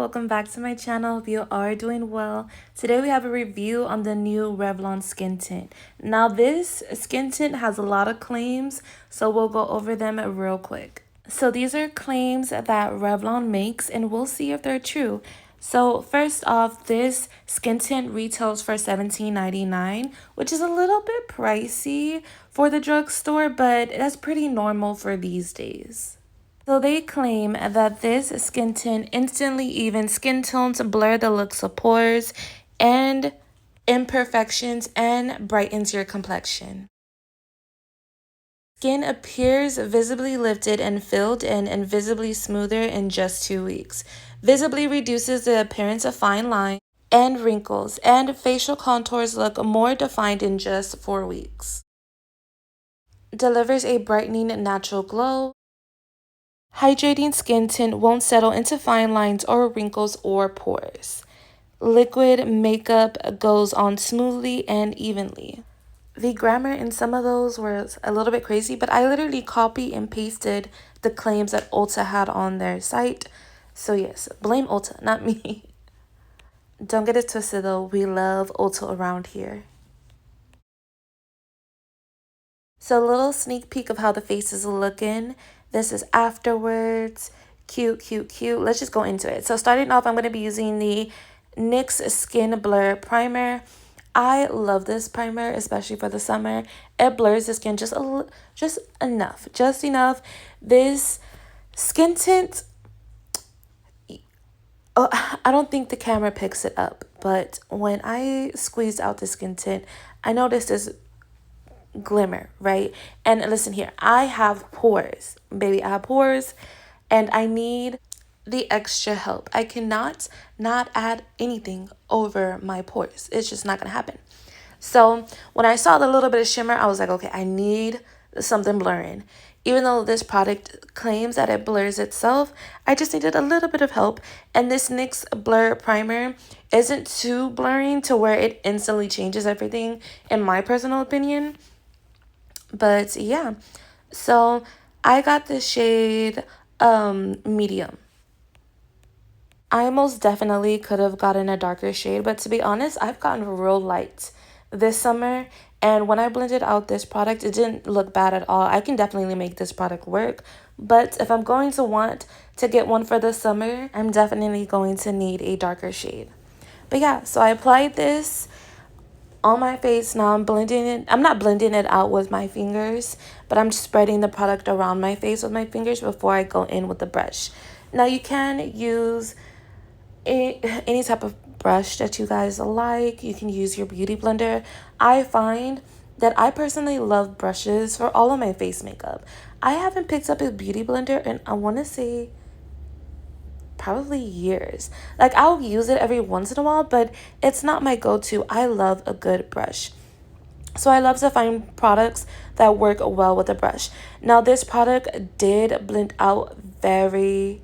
welcome back to my channel. Hope you are doing well. Today we have a review on the new Revlon skin tint. Now this skin tint has a lot of claims, so we'll go over them real quick. So these are claims that Revlon makes and we'll see if they're true. So first off, this skin tint retails for $17.99, which is a little bit pricey for the drugstore, but that's pretty normal for these days. So they claim that this skin tint instantly evens skin tones, blur the looks of pores and imperfections, and brightens your complexion. Skin appears visibly lifted and filled in and visibly smoother in just 2 weeks. Visibly reduces the appearance of fine lines and wrinkles, and facial contours look more defined in just 4 weeks. Delivers a brightening natural glow. Hydrating skin tint won't settle into fine lines or wrinkles or pores. Liquid makeup goes on smoothly and evenly. The grammar in some of those was a little bit crazy, but I literally copy and pasted the claims that Ulta had on their site. So yes, blame Ulta, not me. Don't get it twisted though, we love Ulta around here. So a little sneak peek of how the face is looking. This is afterwards. Cute, cute, cute. Let's just go into it. So starting off, I'm going to be using the NYX Skin Blur Primer. I love this primer, especially for the summer. It blurs the skin just enough. This skin tint, I don't think the camera picks it up, but when I squeezed out the skin tint, I noticed this glimmer, right? And listen here, I have pores, baby. I have pores and I need the extra help. I cannot not add anything over my pores. It's just not gonna happen. So when I saw the little bit of shimmer, I was like, okay, I need something blurring. Even though this product claims that it blurs itself, I just needed a little bit of help. And this NYX Blur Primer isn't too blurring to where it instantly changes everything, in my personal opinion. But yeah, so I got the shade medium. I most definitely could have gotten a darker shade, but to be honest, I've gotten real light this summer, and when I blended out this product, it didn't look bad at all. I can definitely make this product work, but if I'm going to want to get one for the summer, I'm definitely going to need a darker shade. But yeah, so I applied this on my face. Now I'm blending it. I'm not blending it out with my fingers, but I'm just spreading the product around my face with my fingers before I go in with the brush. Now you can use any type of brush that you guys like. You can use your beauty blender. I find that I personally love brushes for all of my face makeup. I haven't picked up a beauty blender in, I want to say, probably years. Like, I'll use it every once in a while, but it's not my go-to. I love a good brush. So I love to find products that work well with a brush. Now this product did blend out very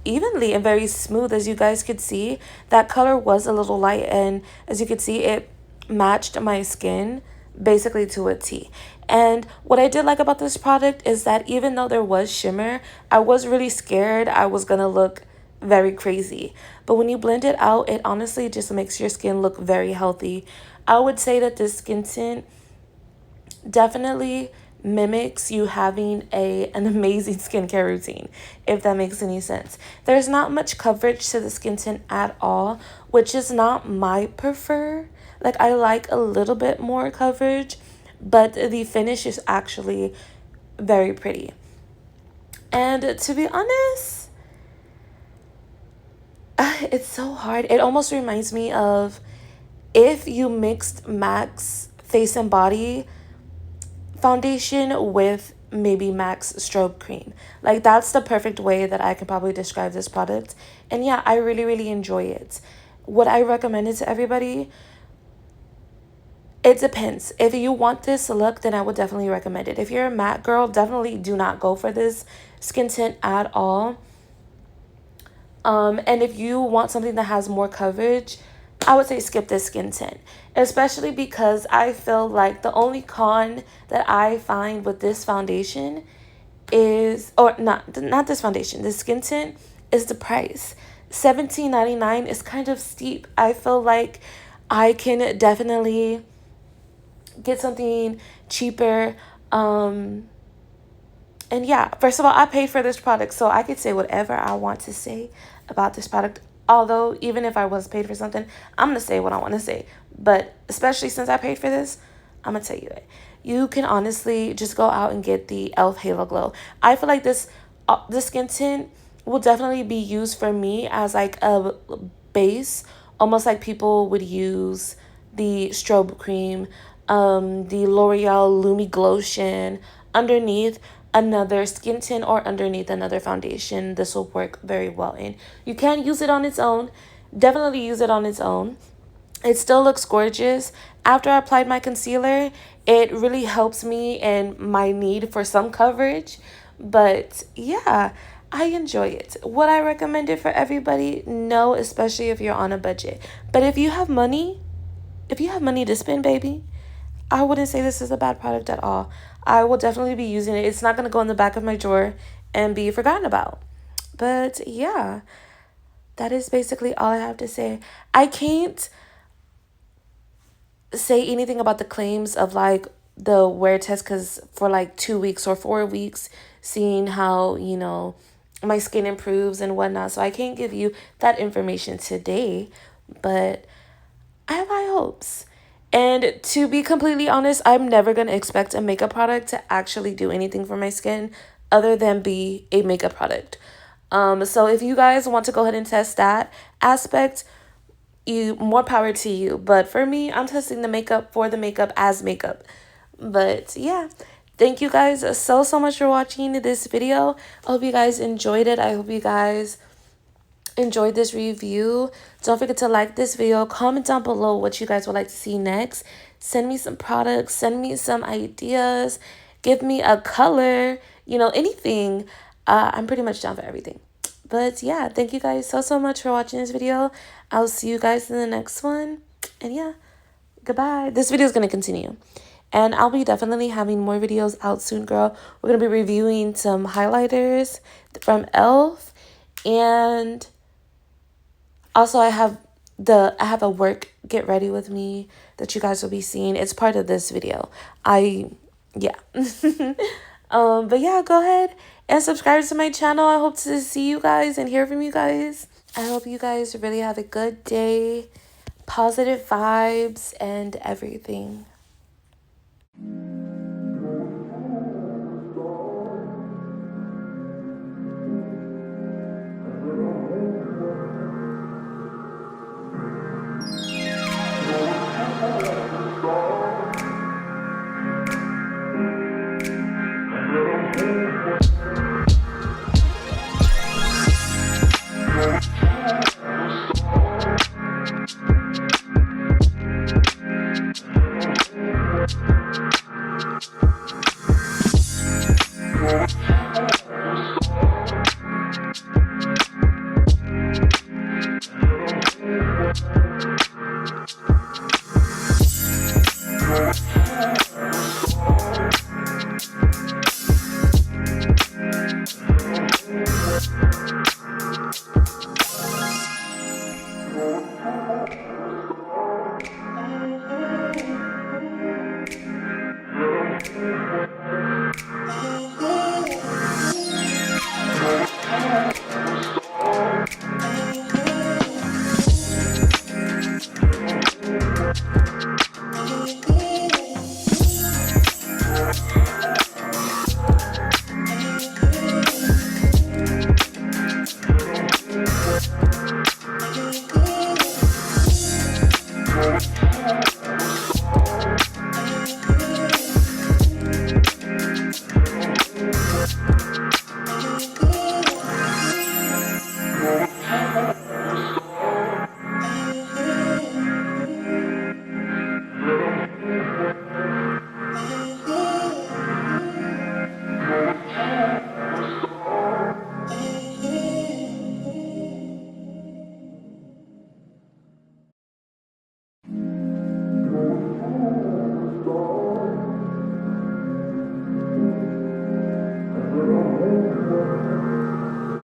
evenly and very smooth. As you guys could see, that color was a little light, and as you could see, it matched my skin basically to a T. And what I did like about this product is that even though there was shimmer, I was really scared I was gonna look very crazy. But when you blend it out, it honestly just makes your skin look very healthy. I would say that this skin tint definitely mimics you having an amazing skincare routine, if that makes any sense. There's not much coverage to the skin tint at all, which is not my prefer. Like, I like a little bit more coverage, but the finish is actually very pretty. And to be honest, it's so hard. It almost reminds me of if you mixed MAC's Face and Body foundation with maybe MAC's Strobe Cream. Like, that's the perfect way that I can probably describe this product. And yeah, I really, really enjoy it. Would I recommend it to everybody? It depends. If you want this look, then I would definitely recommend it. If you're a matte girl, definitely do not go for this skin tint at all. And if you want something that has more coverage, I would say skip this skin tint, especially because I feel like the only con that I find with this foundation is, or not this foundation, this skin tint, is the price. $17.99 is kind of steep. I feel like I can definitely get something cheaper. And yeah, first of all, I paid for this product, so I could say whatever I want to say about this product. Although, even if I was paid for something, I'm going to say what I want to say. But especially since I paid for this, I'm going to tell you it. You can honestly just go out and get the e.l.f. Halo Glow. I feel like this skin tint will definitely be used for me as like a base, almost like people would use the strobe cream, the L'Oreal Lumi Glotion underneath another skin tint or underneath another foundation. This will work very well in. You can use it on its own. Definitely use it on its own. It still looks gorgeous. After I applied my concealer, it really helps me in my need for some coverage. But yeah, I enjoy it. Would I recommend it for everybody? No, especially if you're on a budget. But if you have money to spend, baby, I wouldn't say this is a bad product at all. I will definitely be using it. It's not going to go in the back of my drawer and be forgotten about. But yeah, that is basically all I have to say. I can't say anything about the claims of like the wear test because for like 2 weeks or 4 weeks, seeing how, my skin improves and whatnot. So I can't give you that information today, but I have high hopes. And to be completely honest, I'm never going to expect a makeup product to actually do anything for my skin other than be a makeup product. So if you guys want to go ahead and test that aspect, more power to you. But for me, I'm testing the makeup for the makeup as makeup. But yeah, thank you guys so much for watching this video. I hope you guys enjoyed it. I hope you guys enjoyed this review. Don't forget to like this video, comment down below what you guys would like to see next. Send me some products, send me some ideas, give me a color, anything. I'm pretty much down for everything. But yeah, thank you guys so much for watching this video. I'll see you guys in the next one. And yeah, goodbye. This video is going to continue. And I'll be definitely having more videos out soon, girl. We're going to be reviewing some highlighters from e.l.f. And also, I have a work get ready with me that you guys will be seeing. It's part of this video. Yeah. But yeah, go ahead and subscribe to my channel. I hope to see you guys and hear from you guys. I hope you guys really have a good day, positive vibes, and everything.